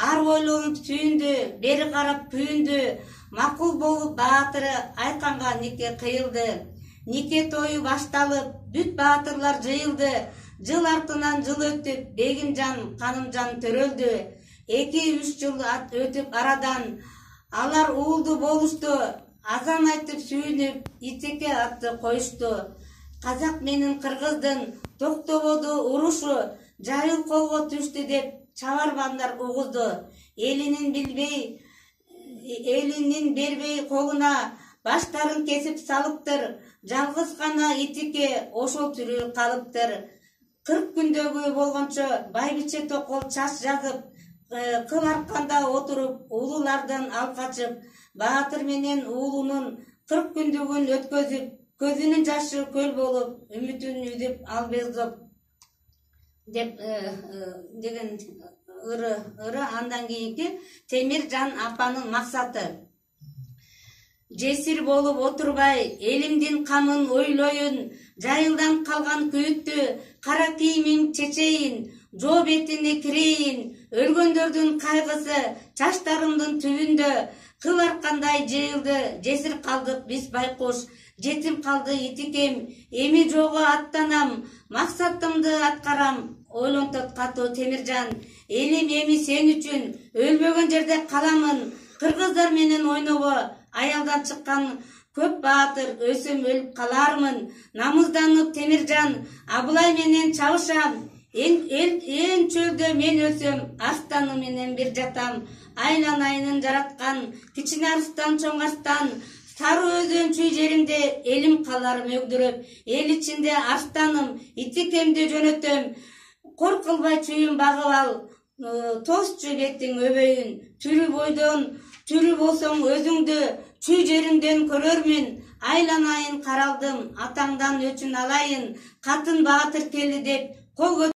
ар ойлонуп сүйүндү, бери карап күйүндү. Макул болуп баатыры Айканга нике кыйылды. Нике тою башталып, бүт баатырлар жыйылды. Жыл артынан жыл өтүп, Бегимжан, Канымжан төрөлдү. 2-3 жыл өтүп арадан алар уулду болушту. Азан айтып сүйүнүп, Итеке атты коюшту. Казак менен кыргыздын токтободу урушу, жайыл колго түштү деп чабармандар угузду. Элинин бербей колуна баштарын кесип салыптыр. Жалгыз гана Итеке ошол тирүү калыптыр. 40 күндөгү болгончо байбиче токол чач жазып, кыл арканда отуруп, уулулардан ал качып, баатыр менен уулунун 40 күндүгүн өткөзүп, көзүнүн жашы көл болуп, үмүтүн үзүп албезоп деп деген ыры. Андан кийинки Темиржан апанын максаты. Жесир болуп отурбай, элимдин камын ойлоюн, жайылдан калган күйүттү, кара кийимим чечейин, жоо бетине кирейин, өлгөндөрдүн кайгысы чачтарымдын түбүндө, кыл аркандай жыйылды, жесир калдык биз байкуш, жетим калды Итекем, эми жого аттанам, максатымды аткарам, ойлонтот катуу Темиржан, элим эми сен үчүн өлбөгөн жерде каламын, кыргыздар менен ойнобо, аялдан чыккан көп баатыр, өсөм өлүп калармын, намызданып Темиржан, Абылай менен чабышам, эн чөлдө мен өсөм, арстаны менен бир жатам, айланайынын жараткан, кичине арстан, чоң арстан, сары өзөн чүй жеримде элим калар мөгдүрөп, эл ичинде арстаным, Итекемди жөнөтөм, кор кылбай чүйүн багып ал, тосчу бетиң өбөйүн, түрү бойдон, түрү болсоң өзүңдү, чүй жериңден көрөрмүн, айланайын каралдым, атаңдан өчүн алайын, катын баатыр келди деп кол